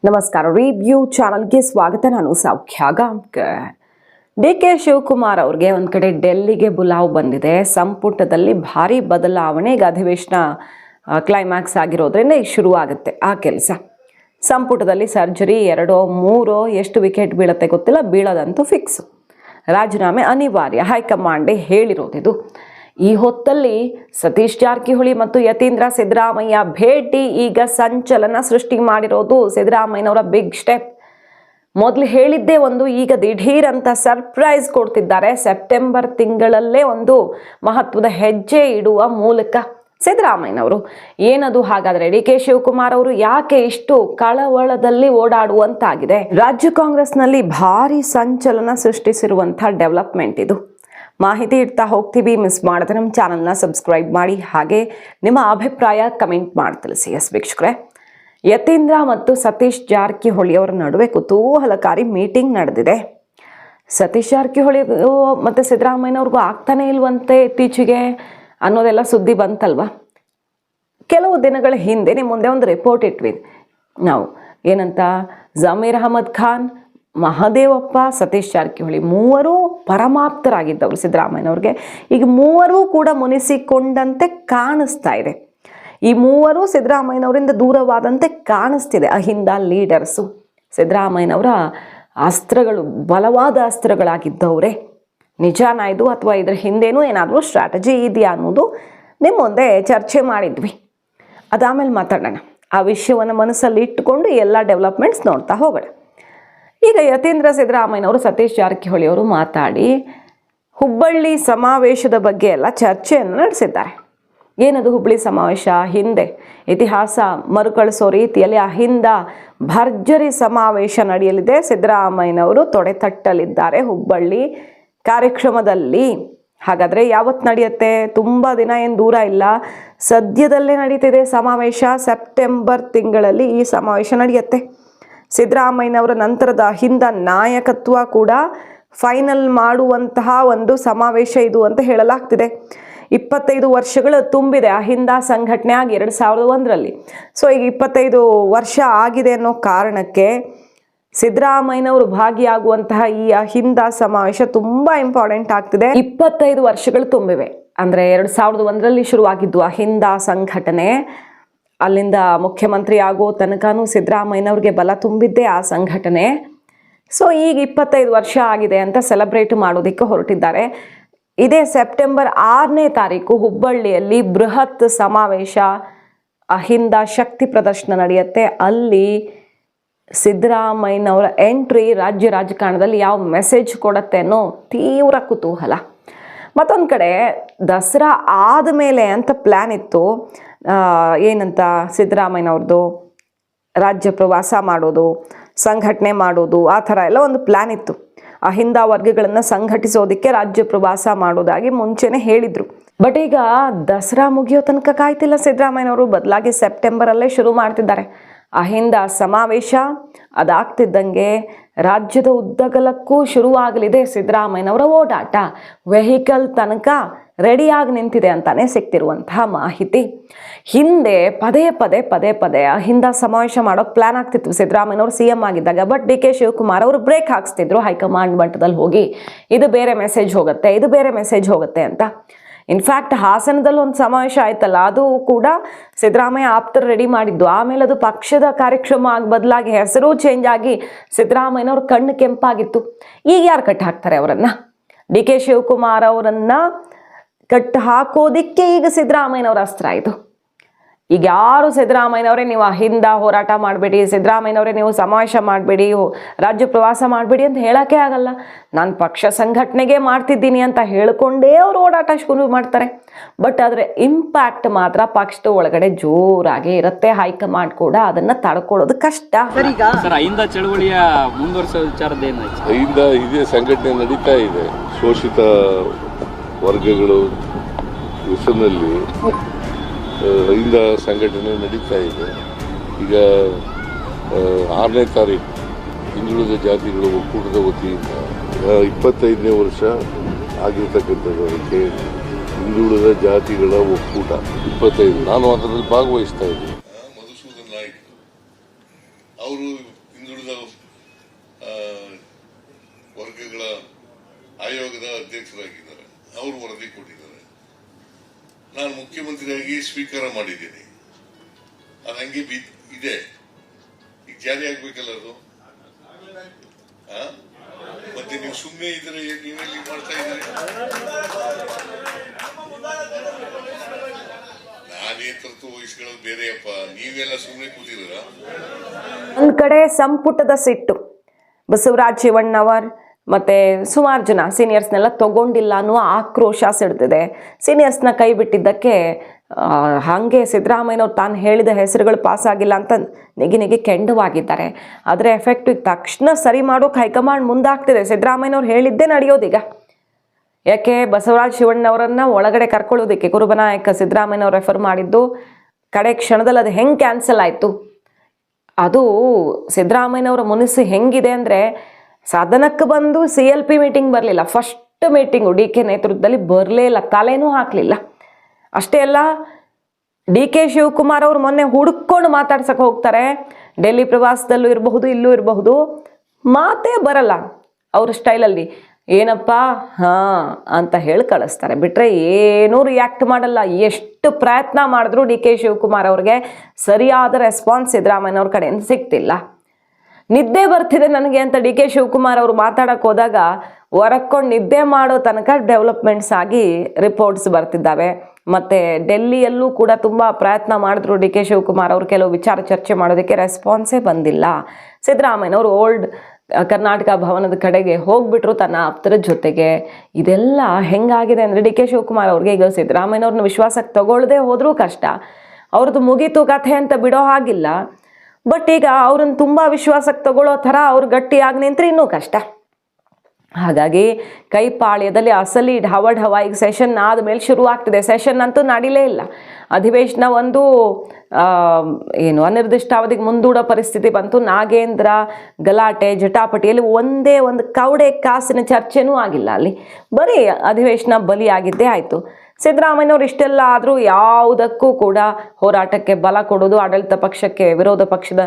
ನಮಸ್ಕಾರ. ರಿವ್ಯೂ ಚಾನಲ್ಗೆ ಸ್ವಾಗತ. ನಾನು ಸೌಖ್ಯ ಗಾಂವ್ಕರ್. ಡಿ.ಕೆ. ಶಿವಕುಮಾರ್ ಅವ್ರಿಗೆ ಒಂದು ಕಡೆ ಡೆಲ್ಲಿಗೆ ಬುಲಾವ್ ಬಂದಿದೆ. ಸಂಪುಟದಲ್ಲಿ ಭಾರಿ ಬದಲಾವಣೆ. ಈಗ ಅಧಿವೇಶನ ಕ್ಲೈಮ್ಯಾಕ್ಸ್ ಆಗಿರೋದ್ರಿಂದ ಈಗ ಶುರುವಾಗುತ್ತೆ ಆ ಕೆಲಸ. ಸಂಪುಟದಲ್ಲಿ ಸರ್ಜರಿ 2-3 ಎಷ್ಟು ವಿಕೆಟ್ ಬೀಳುತ್ತೆ ಗೊತ್ತಿಲ್ಲ, ಬೀಳೋದಂತೂ ಫಿಕ್ಸು. ರಾಜೀನಾಮೆ ಅನಿವಾರ್ಯ, ಹೈಕಮಾಂಡೇ ಹೇಳಿರೋದಿದು. ಈ ಹೊತ್ತಲ್ಲಿ ಸತೀಶ್ ಜಾರಕಿಹೊಳಿ ಮತ್ತು ಯತೀಂದ್ರ ಸಿದ್ದರಾಮಯ್ಯ ಭೇಟಿ ಈಗ ಸಂಚಲನ ಸೃಷ್ಟಿ ಮಾಡಿರೋದು. ಸಿದ್ದರಾಮಯ್ಯನವರ ಬಿಗ್ ಸ್ಟೆಪ್. ಮೊದಲು ಹೇಳಿದ್ದೇ ಒಂದು, ಈಗ ದಿಢೀರ್ ಅಂತ ಸರ್ಪ್ರೈಸ್ ಕೊಡ್ತಿದ್ದಾರೆ. ಸೆಪ್ಟೆಂಬರ್ ತಿಂಗಳಲ್ಲೇ ಒಂದು ಮಹತ್ವದ ಹೆಜ್ಜೆ ಇಡುವ ಮೂಲಕ ಸಿದ್ದರಾಮಯ್ಯನವರು. ಏನದು ಹಾಗಾದ್ರೆ? ಡಿ.ಕೆ. ಶಿವಕುಮಾರ್ ಅವರು ಯಾಕೆ ಇಷ್ಟು ಕಳವಳದಲ್ಲಿ ಓಡಾಡುವಂತಾಗಿದೆ? ರಾಜ್ಯ ಕಾಂಗ್ರೆಸ್ನಲ್ಲಿ ಭಾರಿ ಸಂಚಲನ ಸೃಷ್ಟಿಸಿರುವಂಥ ಡೆವಲಪ್ಮೆಂಟ್ ಇದು. ಮಾಹಿತಿ ಇಡ್ತಾ ಹೋಗ್ತೀವಿ. ಮಿಸ್ ಮಾಡದೆ ನಮ್ಮ ಚಾನಲ್ನ ಸಬ್ಸ್ಕ್ರೈಬ್ ಮಾಡಿ, ಹಾಗೆ ನಿಮ್ಮ ಅಭಿಪ್ರಾಯ ಕಮೆಂಟ್ ಮಾಡಿ ತಿಳಿಸಿ. ವೀಕ್ಷಕರೇ, ಯತೀಂದ್ರ ಮತ್ತು ಸತೀಶ್ ಜಾರಕಿಹೊಳಿ ಅವರ ನಡುವೆ ಕುತೂಹಲಕಾರಿ ಮೀಟಿಂಗ್ ನಡೆದಿದೆ. ಸತೀಶ್ ಜಾರಕಿಹೊಳಿ ಮತ್ತು ಸಿದ್ದರಾಮಯ್ಯನವ್ರಿಗೂ ಆಗ್ತಾನೆ ಇಲ್ವಂತೆ ಇತ್ತೀಚೆಗೆ ಅನ್ನೋದೆಲ್ಲ ಸುದ್ದಿ ಬಂತಲ್ವ. ಕೆಲವು ದಿನಗಳ ಹಿಂದೆ ನಿಮ್ಮ ಮುಂದೆ ಒಂದು ರಿಪೋರ್ಟ್ ಇಟ್ವಿ ನಾವು. ಏನಂತ? ಜಮೀರ್ ಅಹಮದ್ ಖಾನ್, ಮಹದೇವಪ್ಪ, ಸತೀಶ್ ಜಾರಕಿಹೊಳಿ ಮೂವರೂ ಪರಮಾಪ್ತರಾಗಿದ್ದವರು ಸಿದ್ದರಾಮಯ್ಯನವ್ರಿಗೆ. ಈಗ ಮೂವರೂ ಕೂಡ ಮುನಿಸಿಕೊಂಡಂತೆ ಕಾಣಿಸ್ತಾ ಇದೆ. ಈ ಮೂವರು ಸಿದ್ದರಾಮಯ್ಯನವರಿಂದ ದೂರವಾದಂತೆ ಕಾಣಿಸ್ತಿದೆ. ಅಹಿಂದ ಲೀಡರ್ಸು ಸಿದ್ದರಾಮಯ್ಯನವರ ಅಸ್ತ್ರಗಳು, ಬಲವಾದ ಅಸ್ತ್ರಗಳಾಗಿದ್ದವರೇ. ನಿಜಾನ ಇದು, ಅಥವಾ ಇದ್ರ ಹಿಂದೇನೂ ಏನಾದರೂ ಸ್ಟ್ರಾಟಜಿ ಇದೆಯಾ ಅನ್ನೋದು ನಿಮ್ಮ ಮುಂದೆ ಚರ್ಚೆ ಮಾಡಿದ್ವಿ. ಅದಾಮೇಲೆ ಮಾತಾಡೋಣ. ಆ ವಿಷಯವನ್ನು ಮನಸ್ಸಲ್ಲಿ ಇಟ್ಟುಕೊಂಡು ಎಲ್ಲ ಡೆವಲಪ್ಮೆಂಟ್ಸ್ ನೋಡ್ತಾ ಹೋಗೋಣ. ಈಗ ಯತೀಂದ್ರ ಸಿದ್ದರಾಮಯ್ಯನವರು ಸತೀಶ್ ಜಾರಕಿಹೊಳಿ ಅವರು ಮಾತಾಡಿ ಹುಬ್ಬಳ್ಳಿ ಸಮಾವೇಶದ ಬಗ್ಗೆ ಎಲ್ಲ ಚರ್ಚೆಯನ್ನು ನಡೆಸಿದ್ದಾರೆ. ಏನದು ಹುಬ್ಬಳ್ಳಿ ಸಮಾವೇಶ? ಹಿಂದೆ ಇತಿಹಾಸ ಮರುಕಳಿಸೋ ರೀತಿಯಲ್ಲಿ ಅಹಿಂದ ಭರ್ಜರಿ ಸಮಾವೇಶ ನಡೆಯಲಿದೆ. ಸಿದ್ದರಾಮಯ್ಯನವರು ತೊಡೆ ತಟ್ಟಲಿದ್ದಾರೆ ಹುಬ್ಬಳ್ಳಿ ಕಾರ್ಯಕ್ರಮದಲ್ಲಿ. ಹಾಗಾದರೆ ಯಾವತ್ತು ನಡೆಯುತ್ತೆ? ತುಂಬ ದಿನ ಏನು ದೂರ ಇಲ್ಲ, ಸದ್ಯದಲ್ಲೇ ನಡೀತಿದೆ ಸಮಾವೇಶ. ಸೆಪ್ಟೆಂಬರ್ ತಿಂಗಳಲ್ಲಿ ಈ ಸಮಾವೇಶ ನಡೆಯುತ್ತೆ. ಸಿದ್ದರಾಮಯ್ಯನವರ ನಂತರದ ಅಹಿಂದ ನಾಯಕತ್ವ ಕೂಡ ಫೈನಲ್ ಮಾಡುವಂತಹ ಒಂದು ಸಮಾವೇಶ ಇದು ಅಂತ ಹೇಳಲಾಗ್ತಿದೆ. 25 ವರ್ಷಗಳು ತುಂಬಿದೆ ಅಹಿಂದ ಸಂಘಟನೆ ಆಗಿ 2001ರಲ್ಲಿ. ಸೊ ಈಗ 25 ವರ್ಷ ಆಗಿದೆ ಅನ್ನೋ ಕಾರಣಕ್ಕೆ ಸಿದ್ದರಾಮಯ್ಯನವರು ಭಾಗಿಯಾಗುವಂತಹ ಈ ಅಹಿಂದ ಸಮಾವೇಶ ತುಂಬ ಇಂಪಾರ್ಟೆಂಟ್ ಆಗ್ತಿದೆ. 25 ವರ್ಷಗಳು ತುಂಬಿವೆ. ಅಂದರೆ 2001ರಲ್ಲಿ ಶುರುವಾಗಿದ್ದು ಅಹಿಂದ ಸಂಘಟನೆ. ಅಲ್ಲಿಂದ ಮುಖ್ಯಮಂತ್ರಿ ಆಗೋ ತನಕನೂ ಸಿದ್ದರಾಮಯ್ಯನವ್ರಿಗೆ ಬಲ ತುಂಬಿದ್ದೇ ಆ ಸಂಘಟನೆ. ಸೊ ಈಗ 25 ವರ್ಷ ಆಗಿದೆ ಅಂತ ಸೆಲೆಬ್ರೇಟ್ ಮಾಡೋದಕ್ಕೆ ಹೊರಟಿದ್ದಾರೆ. ಇದೇ ಸೆಪ್ಟೆಂಬರ್ 6ನೇ ತಾರೀಕು ಹುಬ್ಬಳ್ಳಿಯಲ್ಲಿ ಬೃಹತ್ ಸಮಾವೇಶ, ಅಹಿಂದ ಶಕ್ತಿ ಪ್ರದರ್ಶನ ನಡೆಯುತ್ತೆ. ಅಲ್ಲಿ ಸಿದ್ದರಾಮಯ್ಯನವರ ಎಂಟ್ರಿ ರಾಜ್ಯ ರಾಜಕಾರಣದಲ್ಲಿ ಯಾವ ಮೆಸೇಜ್ ಕೊಡುತ್ತೆ ಅನ್ನೋ ತೀವ್ರ ಕುತೂಹಲ. ಮತ್ತೊಂದು ಕಡೆ ದಸರಾ ಆದಮೇಲೆ ಅಂತ ಪ್ಲ್ಯಾನ್ ಇತ್ತು. ಏನಂತ? ಸಿದ್ದರಾಮಯ್ಯನವ್ರದ್ದು ರಾಜ್ಯ ಪ್ರವಾಸ ಮಾಡೋದು, ಸಂಘಟನೆ ಮಾಡೋದು, ಆ ಥರ ಎಲ್ಲ ಒಂದು ಪ್ಲ್ಯಾನ್ ಇತ್ತು. ಅಹಿಂದ ವರ್ಗಗಳನ್ನು ಸಂಘಟಿಸೋದಕ್ಕೆ ರಾಜ್ಯ ಪ್ರವಾಸ ಮಾಡೋದಾಗಿ ಮುಂಚೆನೇ ಹೇಳಿದರು. ಬಟ್ ಈಗ ದಸರಾ ಮುಗಿಯೋ ತನಕ ಕಾಯ್ತಿಲ್ಲ ಸಿದ್ದರಾಮಯ್ಯನವರು. ಬದಲಾಗಿ ಸೆಪ್ಟೆಂಬರಲ್ಲೇ ಶುರು ಮಾಡ್ತಿದ್ದಾರೆ ಅಹಿಂದ ಸಮಾವೇಶ. ಅದಾಗ್ತಿದ್ದಂಗೆ ರಾಜ್ಯದ ಉದ್ದಗಲಕ್ಕೂ ಶುರುವಾಗಲಿದೆ ಸಿದ್ದರಾಮಯ್ಯನವರ ಓಡಾಟ. ವೆಹಿಕಲ್ ತನಕ ರೆಡಿಯಾಗಿ ನಿಂತಿದೆ ಅಂತಾನೆ ಸಿಗ್ತಿರುವಂತಹ ಮಾಹಿತಿ. ಹಿಂದೆ ಪದೇ ಪದೇ ಅಹಿಂದ ಸಮಾವೇಶ ಮಾಡೋಕೆ ಪ್ಲಾನ್ ಆಗ್ತಿತ್ತು ಸಿದ್ದರಾಮಯ್ಯನವರು CM ಆಗಿದ್ದಾಗ. ಬಟ್ ಡಿ.ಕೆ. ಶಿವಕುಮಾರ್ ಅವರು ಬ್ರೇಕ್ ಹಾಕ್ಸ್ತಿದ್ರು ಹೈಕಮಾಂಡ್ ಮಟ್ಟದಲ್ಲಿ ಹೋಗಿ, ಇದು ಬೇರೆ ಮೆಸೇಜ್ ಹೋಗುತ್ತೆ, ಇದು ಬೇರೆ ಮೆಸೇಜ್ ಹೋಗುತ್ತೆ ಅಂತ. ಇನ್ಫ್ಯಾಕ್ಟ್ ಹಾಸನದಲ್ಲಿ ಒಂದು ಸಮಾವೇಶ ಆಯ್ತಲ್ಲ, ಅದು ಕೂಡ ಸಿದ್ದರಾಮಯ್ಯ ಆಪ್ತರು ರೆಡಿ ಮಾಡಿದ್ದು. ಆಮೇಲೆ ಅದು ಪಕ್ಷದ ಕಾರ್ಯಕ್ರಮ ಆಗಿ ಬದಲಾಗಿ ಹೆಸರು ಚೇಂಜ್ ಆಗಿ ಸಿದ್ದರಾಮಯ್ಯನವ್ರ ಕಣ್ಣು ಕೆಂಪಾಗಿತ್ತು. ಈಗ ಯಾರು ಕಟ್ಟಿ ಹಾಕ್ತಾರೆ ಅವರನ್ನು? ಡಿ.ಕೆ. ಶಿವಕುಮಾರ್ ಅವರನ್ನು ಕಟ್ಟು ಹಾಕೋದಿಕ್ಕೆ ಈಗ ಸಿದ್ದರಾಮಯ್ಯನವರ ಅಸ್ತ್ರ ಇದು. ಈಗ ಯಾರು ಸಿದ್ದರಾಮಯ್ಯನವರೇ ನೀವು ಅಹಿಂದ ಹೋರಾಟ ಮಾಡಬೇಡಿ, ಸಿದ್ದರಾಮಯ್ಯನವರೇ ನೀವು ಸಮಾವೇಶ ಮಾಡಬೇಡಿ, ರಾಜ್ಯ ಪ್ರವಾಸ ಮಾಡಬೇಡಿ ಅಂತ ಹೇಳೋಕ್ಕೆ ಆಗಲ್ಲ. ನಾನು ಪಕ್ಷ ಸಂಘಟನೆಗೆ ಮಾಡ್ತಿದ್ದೀನಿ ಅಂತ ಹೇಳ್ಕೊಂಡೇ ಅವರು ಓಡಾಟ ಶುರು ಮಾಡ್ತಾರೆ. ಬಟ್ ಅದರ ಇಂಪ್ಯಾಕ್ಟ್ ಮಾತ್ರ ಪಕ್ಷದ ಒಳಗಡೆ ಜೋರಾಗಿ ಇರುತ್ತೆ. ಹೈಕಮಾಂಡ್ ಕೂಡ ಅದನ್ನು ತಡ್ಕೊಳ್ಳೋದು ಕಷ್ಟ. ಸರ್, ಅಹಿಂದ ಚಳವಳಿಯ ಮುಂದುವರಿಸೋ ವಿಚಾರದ್ದೇನಾಯ್ತು? ಅಹಿಂದ ಇದೇ ಸಂಘಟನೆ ನಡೀತಾ ಇದೆ. ಶೋಷಿತ ವರ್ಗಗಳು ಹೆಸರಿನಲ್ಲಿ ಅಹಿಂದ ಸಂಘಟನೆ ನಡೀತಾ ಇದೆ. ಈಗ 6ನೇ ತಾರೀಕು ಹಿಂದುಳಿದ ಜಾತಿಗಳ ಒಕ್ಕೂಟದ ವತಿಯಿಂದ 25ನೇ ವರ್ಷ ಆಗಿರ್ತಕ್ಕಂಥದ್ದು. ಅದಕ್ಕೆ ಹಿಂದುಳಿದ ಜಾತಿಗಳ ಒಕ್ಕೂಟ 25. ನಾನು ಅದರಲ್ಲಿ ಭಾಗವಹಿಸ್ತಾ ಇದ್ದೀನಿ. ಮಧುಸೂದನ್ ನಾಯ್ಕ ಅವರು ಅವರು ಹಿಂದುಳಿದ ವರ್ಗಗಳ ಆಯೋಗದ ಅಧ್ಯಕ್ಷರಾಗಿದ್ದಾರೆ. ಅವರು ವರದಿ ಕೊಟ್ಟಿದ್ದಾರೆ. ನಾನು ಮುಖ್ಯಮಂತ್ರಿಯಾಗಿ ಸ್ವೀಕಾರ ಮಾಡಿದ್ದೀನಿ. ಅದು ಹಂಗೆ ಇದೆ. ಈಗ ಜಾರಿ ಆಗ್ಬೇಕಲ್ಲ ಅದು. ಮತ್ತೆ ನೀವು ಸುಮ್ಮನೆ ಇದ್ರೆ ನೀವೆಲ್ಲಿ ಮಾಡ್ತಾ ಇದ್ದೀರಿ? ನೇತೃತ್ವ ವಹಿಸ್ಕೊಳ್ಳೋದು ಬೇರೆಯಪ್ಪ. ನೀವೆಲ್ಲ ಸುಮ್ಮನೆ ಕೂತಿದ್ರ. ಒಂದ್ ಕಡೆ ಸಂಪುಟದ ಸಿಟ್ಟು, ಬಸವರಾಜ್ ಶಿವಣ್ಣವರ್ ಮತ್ತೆ ಸುಮಾರು ಜನ ಸೀನಿಯರ್ಸ್ನೆಲ್ಲ ತಗೊಂಡಿಲ್ಲ ಅನ್ನುವ ಆಕ್ರೋಶ ಸಿಡ್ತಿದೆ. ಸೀನಿಯರ್ಸ್ನ ಕೈ ಬಿಟ್ಟಿದ್ದಕ್ಕೆ ಹಾಗೆ ಸಿದ್ದರಾಮಯ್ಯನವ್ರು ತಾನು ಹೇಳಿದ ಹೆಸರುಗಳು ಪಾಸ್ ಆಗಿಲ್ಲ ಅಂತ ನೆಗಿ ಕೆಂಡವಾಗಿದ್ದಾರೆ. ಅದರ ಎಫೆಕ್ಟ್ ತಕ್ಷಣ ಸರಿ ಮಾಡೋಕೆ ಹೈಕಮಾಂಡ್ ಮುಂದಾಗ್ತಿದೆ. ಸಿದ್ದರಾಮಯ್ಯನವ್ರು ಹೇಳಿದ್ದೇ ನಡೆಯೋದೀಗ. ಯಾಕೆ ಬಸವರಾಜ್ ಶಿವಣ್ಣವರನ್ನ ಒಳಗಡೆ ಕರ್ಕೊಳ್ಳೋದಕ್ಕೆ ಕುರುಬನಾಯಕ ಸಿದ್ದರಾಮಯ್ಯನವ್ರು ರೆಫರ್ ಮಾಡಿದ್ದು ಕಡೆ ಕ್ಷಣದಲ್ಲಿ ಅದು ಹೆಂಗೆ ಕ್ಯಾನ್ಸಲ್ ಆಯಿತು? ಅದು ಸಿದ್ದರಾಮಯ್ಯನವರ ಮುನಿಸು ಹೆಂಗಿದೆ ಅಂದರೆ, ಸದನಕ್ಕೆ ಬಂದು CLP ಮೀಟಿಂಗ್ ಬರಲಿಲ್ಲ. ಫಸ್ಟ್ ಮೀಟಿಂಗು DK ನೇತೃತ್ವದಲ್ಲಿ ಬರಲೇ ಇಲ್ಲ, ತಲೆನೂ ಹಾಕಲಿಲ್ಲ. ಅಷ್ಟೇ ಅಲ್ಲ, DK ಶಿವಕುಮಾರ್ ಅವರು ಮೊನ್ನೆ ಹುಡುಕೊಂಡು ಮಾತಾಡ್ಸಕ್ಕೆ ಹೋಗ್ತಾರೆ. ಡೆಲ್ಲಿ ಪ್ರವಾಸದಲ್ಲೂ ಇರಬಹುದು, ಇಲ್ಲೂ ಇರಬಹುದು, ಮಾತೇ ಬರಲ್ಲ ಅವ್ರ ಸ್ಟೈಲಲ್ಲಿ. ಏನಪ್ಪ ಅಂತ ಹೇಳಿ ಕಳಿಸ್ತಾರೆ. ಬಿಟ್ಟರೆ ಏನೂ ರಿಯಾಕ್ಟ್ ಮಾಡಲ್ಲ. ಎಷ್ಟು ಪ್ರಯತ್ನ ಮಾಡಿದ್ರು DK ಶಿವಕುಮಾರ್ ಅವ್ರಿಗೆ ಸರಿಯಾದ ರೆಸ್ಪಾನ್ಸ್ ಸಿದ್ದರಾಮಯ್ಯನವ್ರ ಕಡೆಯಿಂದ ಸಿಗ್ತಿಲ್ಲ. ನಿದ್ದೆ ಬರ್ತಿದೆ ನನಗೆ ಅಂತ DK ಶಿವಕುಮಾರ್ ಅವರು ಮಾತಾಡಕ್ಕೆ ಹೋದಾಗ ಹೊರಕೊಂಡು ನಿದ್ದೆ ಮಾಡೋ ತನಕ ಡೆವಲಪ್ಮೆಂಟ್ಸ್ ಆಗಿ ರಿಪೋರ್ಟ್ಸ್ ಬರ್ತಿದ್ದಾವೆ. ಮತ್ತು ಡೆಲ್ಲಿಯಲ್ಲೂ ಕೂಡ ತುಂಬ ಪ್ರಯತ್ನ ಮಾಡಿದ್ರು DK ಶಿವಕುಮಾರ್ ಅವರು ಕೆಲವು ವಿಚಾರ ಚರ್ಚೆ ಮಾಡೋದಕ್ಕೆ, ರೆಸ್ಪಾನ್ಸೇ ಬಂದಿಲ್ಲ. ಸಿದ್ದರಾಮಯ್ಯನವರು ಓಲ್ಡ್ ಕರ್ನಾಟಕ ಭವನದ ಕಡೆಗೆ ಹೋಗ್ಬಿಟ್ರು ತನ್ನ ಆಪ್ತರ ಜೊತೆಗೆ. ಇದೆಲ್ಲ ಹೆಂಗಾಗಿದೆ ಅಂದರೆ, DK ಶಿವಕುಮಾರ್ ಅವ್ರಿಗೆ ಈಗ ಸಿದ್ದರಾಮಯ್ಯನವ್ರನ್ನ ವಿಶ್ವಾಸಕ್ಕೆ ತಗೊಳ್ಳದೆ ಹೋದ್ರೂ ಕಷ್ಟ. ಅವ್ರದ್ದು ಮುಗೀತು ಕಥೆ ಅಂತ ಬಿಡೋ ಹಾಗಿಲ್ಲ. ಬಟ್ ಈಗ ಅವ್ರನ್ನ ತುಂಬ ವಿಶ್ವಾಸಕ್ಕೆ ತಗೊಳ್ಳೋ ಥರ ಅವ್ರು ಗಟ್ಟಿಯಾಗಿ ನಿಂತ್ರೆ ಇನ್ನೂ ಕಷ್ಟ. ಹಾಗಾಗಿ ಕೈಪಾಳ್ಯದಲ್ಲಿ ಅಸಲಿ ಢವ ಈಗ ಸೆಷನ್ ಆದಮೇಲೆ ಶುರು ಆಗ್ತಿದೆ. ಸೆಷನ್ ಅಂತೂ ನಡೀಲೇ ಇಲ್ಲ. ಅಧಿವೇಶನ ಒಂದು ಅನಿರ್ದಿಷ್ಟಾವಧಿಗೆ ಮುಂದೂಡೋ ಪರಿಸ್ಥಿತಿ ಬಂತು. ನಾಗೇಂದ್ರ ಗಲಾಟೆ ಜಟಾಪಟಿಯಲ್ಲಿ ಒಂದೇ ಒಂದು ಕವಡೆ ಕಾಸಿನ ಚರ್ಚೆನೂ ಆಗಿಲ್ಲ. ಅಲ್ಲಿ ಬರೀ ಅಧಿವೇಶನ ಬಲಿಯಾಗಿದ್ದೇ ಆಯಿತು. ಸಿದ್ದರಾಮಯ್ಯನವ್ರು ಇಷ್ಟೆಲ್ಲ ಆದರೂ ಯಾವುದಕ್ಕೂ ಕೂಡ ಹೋರಾಟಕ್ಕೆ ಬಲ ಕೊಡೋದು, ಆಡಳಿತ ಪಕ್ಷಕ್ಕೆ ವಿರೋಧ ಪಕ್ಷದ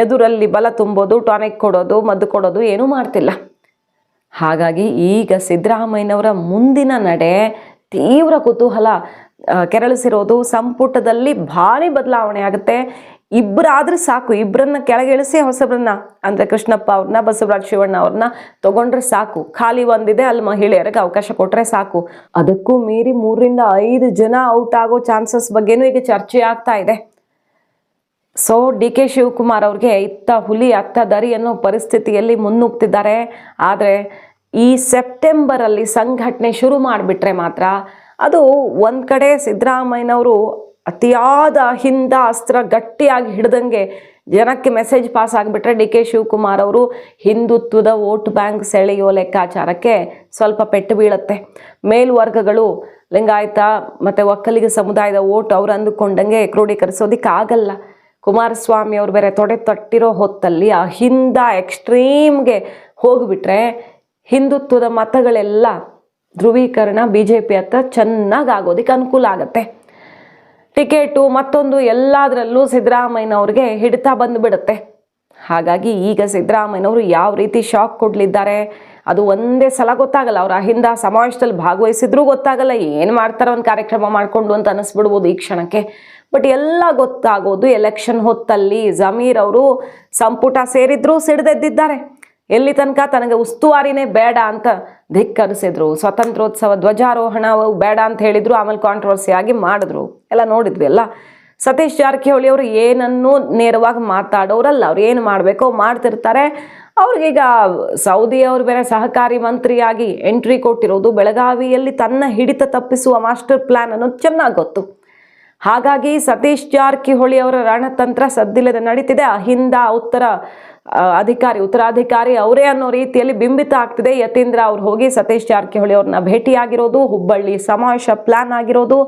ಎದುರಲ್ಲಿ ಬಲ ತುಂಬೋದು, ಟಾನಿಕ್ ಕೊಡೋದು, ಮದ್ದು ಕೊಡೋದು ಏನೂ ಮಾಡ್ತಿಲ್ಲ. ಹಾಗಾಗಿ ಈಗ ಸಿದ್ದರಾಮಯ್ಯನವರ ಮುಂದಿನ ನಡೆ ತೀವ್ರ ಕುತೂಹಲ ಕೆರಳಿಸಿರೋದು. ಸಂಪುಟದಲ್ಲಿ ಭಾರಿ ಬದಲಾವಣೆ ಆಗುತ್ತೆ. ಇಬ್ಬರಾದ್ರೆ ಸಾಕು, ಇಬ್ಬರನ್ನ ಕೆಳಗಿಳಿಸಿ ಹೊಸಬ್ರನ್ನ ಅಂದರೆ ಕೃಷ್ಣಪ್ಪ ಅವ್ರನ್ನ, ಬಸವರಾಜ್ ಶಿವಣ್ಣ ಅವ್ರನ್ನ ತಗೊಂಡ್ರೆ ಸಾಕು. ಖಾಲಿ ಒಂದಿದೆ, ಅಲ್ಲಿ ಮಹಿಳೆಯರಿಗೆ ಅವಕಾಶ ಕೊಟ್ಟರೆ ಸಾಕು. ಅದಕ್ಕೂ ಮೀರಿ 3 ರಿಂದ 5 ಜನ ಔಟ್ ಆಗೋ ಚಾನ್ಸಸ್ ಬಗ್ಗೆನೂ ಈಗ ಚರ್ಚೆ ಆಗ್ತಾ ಇದೆ. ಸೊ DK ಶಿವಕುಮಾರ್ ಅವ್ರಿಗೆ ಇತ್ತ ಹುಲಿ ಅತ್ತ ದರಿ ಅನ್ನೋ ಪರಿಸ್ಥಿತಿಯಲ್ಲಿ ಮುನ್ನುಗ್ತಿದ್ದಾರೆ. ಆದರೆ ಈ ಸೆಪ್ಟೆಂಬರಲ್ಲಿ ಸಂಘಟನೆ ಶುರು ಮಾಡಿಬಿಟ್ರೆ ಮಾತ್ರ ಅದು ಒಂದು ಕಡೆ ಸಿದ್ದರಾಮಯ್ಯನವರು ಅತಿಯಾದ ಅಹಿಂದ ಅಸ್ತ್ರ ಗಟ್ಟಿಯಾಗಿ ಹಿಡ್ದಂಗೆ ಜನಕ್ಕೆ ಮೆಸೇಜ್ ಪಾಸ್ ಆಗಿಬಿಟ್ರೆ DK ಶಿವಕುಮಾರ್ ಅವರು ಹಿಂದುತ್ವದ ವೋಟ್ ಬ್ಯಾಂಕ್ ಸೆಳೆಯೋ ಲೆಕ್ಕಾಚಾರಕ್ಕೆ ಸ್ವಲ್ಪ ಪೆಟ್ಟು ಬೀಳುತ್ತೆ. ಮೇಲ್ವರ್ಗಗಳು ಲಿಂಗಾಯತ ಮತ್ತು ಒಕ್ಕಲಿಗ ಸಮುದಾಯದ ವೋಟ್ ಅವ್ರು ಅಂದುಕೊಂಡಂಗೆ ಕ್ರೋಢೀಕರಿಸೋದಕ್ಕಾಗಲ್ಲ. ಕುಮಾರಸ್ವಾಮಿ ಅವ್ರು ಬೇರೆ ತೊಡೆ ತಟ್ಟಿರೋ ಹೊತ್ತಲ್ಲಿ ಅಹಿಂದ ಎಕ್ಸ್ಟ್ರೀಮ್ಗೆ ಹೋಗಿಬಿಟ್ರೆ ಹಿಂದುತ್ವದ ಮತಗಳೆಲ್ಲ ಧ್ರುವೀಕರಣ BJP ಹತ್ರ ಚೆನ್ನಾಗಿ ಆಗೋದಕ್ಕೆ ಅನುಕೂಲ ಆಗುತ್ತೆ. ಟಿಕೆಟು ಮತ್ತೊಂದು ಎಲ್ಲದರಲ್ಲೂ ಸಿದ್ದರಾಮಯ್ಯನವ್ರಿಗೆ ಹಿಡಿತ ಬಂದುಬಿಡುತ್ತೆ. ಹಾಗಾಗಿ ಈಗ ಸಿದ್ದರಾಮಯ್ಯನವರು ಯಾವ ರೀತಿ ಶಾಕ್ ಕೊಡಲಿದ್ದಾರೆ ಅದು ಒಂದೇ ಸಲ ಗೊತ್ತಾಗಲ್ಲ. ಅವ್ರು ಅಹಿಂದ ಸಮಾವೇಶದಲ್ಲಿ ಭಾಗವಹಿಸಿದ್ರೂ ಗೊತ್ತಾಗಲ್ಲ, ಏನು ಮಾಡ್ತಾರೋ ಒಂದು ಕಾರ್ಯಕ್ರಮ ಮಾಡಿಕೊಂಡು ಅಂತ ಅನ್ನಿಸ್ಬಿಡ್ಬೋದು ಈ ಕ್ಷಣಕ್ಕೆ. ಬಟ್ ಎಲ್ಲ ಗೊತ್ತಾಗೋದು ಎಲೆಕ್ಷನ್ ಹೊತ್ತಲ್ಲಿ. ಜಮೀರ್ ಅವರು ಸಂಪುಟ ಸೇರಿದ್ರು ಸಿಡಿದೆದ್ದಿದ್ದಾರೆ. ಎಲ್ಲಿ ತನಕ ತನಗೆ ಉಸ್ತುವಾರಿನೇ ಬೇಡ ಅಂತ ಧಿಕ್ಕರಿಸಿದ್ರು. ಸ್ವತಂತ್ರೋತ್ಸವ ಧ್ವಜಾರೋಹಣ ಬೇಡ ಅಂತ ಹೇಳಿದ್ರು, ಆಮೇಲೆ ಕಾಂಟ್ರವರ್ಸಿ ಆಗಿ ಮಾಡಿದ್ರು. ಎಲ್ಲ ನೋಡಿದ್ವಿ ಅಲ್ಲ. ಸತೀಶ್ ಜಾರಕಿಹೊಳಿ ಅವರು ಏನನ್ನೂ ನೇರವಾಗಿ ಮಾತಾಡೋರಲ್ಲ. ಅವ್ರು ಏನು ಮಾಡಬೇಕೋ ಮಾಡ್ತಿರ್ತಾರೆ. ಅವ್ರಿಗೀಗ ಸೌದಿ ಅವರು ಬೇರೆ ಸಹಕಾರಿ ಮಂತ್ರಿಯಾಗಿ ಎಂಟ್ರಿ ಕೊಟ್ಟಿರೋದು, ಬೆಳಗಾವಿಯಲ್ಲಿ ತನ್ನ ಹಿಡಿತ ತಪ್ಪಿಸುವ ಮಾಸ್ಟರ್ ಪ್ಲಾನ್ ಅನ್ನೋದು ಚೆನ್ನಾಗಿ ಗೊತ್ತು. ಹಾಗಾಗಿ ಸತೀಶ್ ಜಾರಕಿಹೊಳಿ ಅವರ ರಣತಂತ್ರ ಸದ್ದಿಲ್ಲದೆ ನಡೀತಿದೆ. ಅಹಿಂದ ಉತ್ತರಾಧಿಕಾರಿ ಅವರೇ ಅನ್ನೋ ರೀತಿಯಲ್ಲಿ ಬಿಂಬಿತ ಆಗ್ತಿದೆ. ಯತೀಂದ್ರ ಅವ್ರು ಹೋಗಿ ಸತೀಶ್ ಜಾರಕಿಹೊಳಿ ಅವ್ರನ್ನ ಭೇಟಿಯಾಗಿರೋದು, ಹುಬ್ಬಳ್ಳಿ ಸಮಾವೇಶ ಪ್ಲಾನ್ ಆಗಿರೋದು,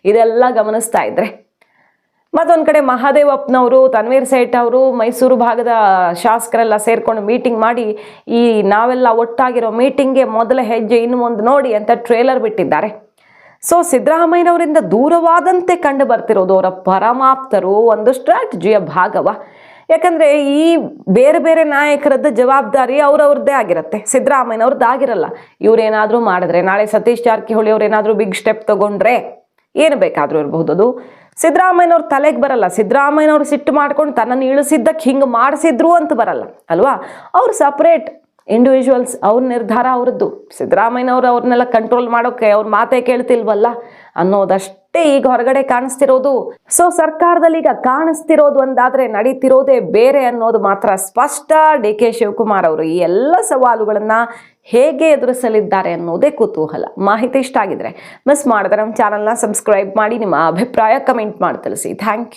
ಇದೆಲ್ಲ ಗಮನಿಸ್ತಾ ಇದ್ರೆ. ಮತ್ತೊಂದು ಕಡೆ ಮಹಾದೇವಪ್ಪನವರು, ತನ್ವೀರ್ ಸೇಠ್ ಅವರು ಮೈಸೂರು ಭಾಗದ ಶಾಸಕರೆಲ್ಲ ಸೇರ್ಕೊಂಡು ಮೀಟಿಂಗ್ ಮಾಡಿ, ಈ ನಾವೆಲ್ಲ ಒಟ್ಟಾಗಿರೋ ಮೀಟಿಂಗ್ಗೆ ಮೊದಲ ಹೆಜ್ಜೆ ಇನ್ನು ಮುಂದೆ ನೋಡಿ ಅಂತ ಟ್ರೇಲರ್ ಬಿಟ್ಟಿದ್ದಾರೆ. ಸೊ ಸಿದ್ದರಾಮಯ್ಯನವರಿಂದ ದೂರವಾದಂತೆ ಕಂಡು ಬರ್ತಿರೋದು ಅವರ ಪರಮಾಪ್ತರು ಒಂದು ಸ್ಟ್ರಾಟಜಿಯ ಭಾಗವ. ಯಾಕಂದ್ರೆ ಈ ಬೇರೆ ಬೇರೆ ನಾಯಕರದ್ದು ಜವಾಬ್ದಾರಿ ಅವ್ರವ್ರದ್ದೇ ಆಗಿರುತ್ತೆ, ಸಿದ್ದರಾಮಯ್ಯನವ್ರದ್ದು ಆಗಿರಲ್ಲ. ಇವ್ರೇನಾದ್ರೂ ಮಾಡಿದ್ರೆ, ನಾಳೆ ಸತೀಶ್ ಜಾರಕಿಹೊಳಿ ಅವ್ರು ಏನಾದ್ರೂ ಬಿಗ್ ಸ್ಟೆಪ್ ತಗೊಂಡ್ರೆ ಏನು ಬೇಕಾದ್ರೂ ಇರಬಹುದು, ಅದು ಸಿದ್ದರಾಮಯ್ಯನವ್ರ ತಲೆಗೆ ಬರಲ್ಲ. ಸಿದ್ದರಾಮಯ್ಯನವ್ರು ಸಿಟ್ಟು ಮಾಡ್ಕೊಂಡು ತನ್ನನ್ನು ಇಳಿಸಿದ್ದಕ್ಕೆ ಹಿಂಗೆ ಮಾಡಿಸಿದ್ರು ಅಂತ ಬರಲ್ಲ ಅಲ್ವಾ. ಅವ್ರು ಸಪ್ರೇಟ್ ಇಂಡಿವಿಜುವಲ್ಸ್, ಅವ್ರ ನಿರ್ಧಾರ ಅವ್ರದ್ದು. ಸಿದ್ದರಾಮಯ್ಯನವ್ರು ಅವ್ರನ್ನೆಲ್ಲ ಕಂಟ್ರೋಲ್ ಮಾಡೋಕೆ ಅವ್ರ ಮಾತೇ ಕೇಳ್ತಿಲ್ವಲ್ಲ ಅನ್ನೋದಷ್ಟೇ ಈಗ ಹೊರಗಡೆ ಕಾಣಿಸ್ತಿರೋದು. ಸೊ ಸರ್ಕಾರದಲ್ಲಿ ಈಗ ಕಾಣಿಸ್ತಿರೋದು ಒಂದಾದ್ರೆ ನಡೀತಿರೋದೇ ಬೇರೆ ಅನ್ನೋದು ಮಾತ್ರ ಸ್ಪಷ್ಟ. ಡಿ ಕೆ ಶಿವಕುಮಾರ್ ಅವರು ಈ ಎಲ್ಲ ಸವಾಲುಗಳನ್ನ ಹೇಗೆ ಎದುರಿಸಲಿದ್ದಾರೆ ಅನ್ನೋದೇ ಕುತೂಹಲ. ಮಾಹಿತಿ ಇಷ್ಟ ಆಗಿದ್ರೆ ಮಿಸ್ ಮಾಡಿದ್ರೆ ನಮ್ಮ ಚಾನಲ್ನ ಸಬ್ಸ್ಕ್ರೈಬ್ ಮಾಡಿ, ನಿಮ್ಮ ಅಭಿಪ್ರಾಯ ಕಮೆಂಟ್ ಮಾಡಿ ತಿಳಿಸಿ. Thank you.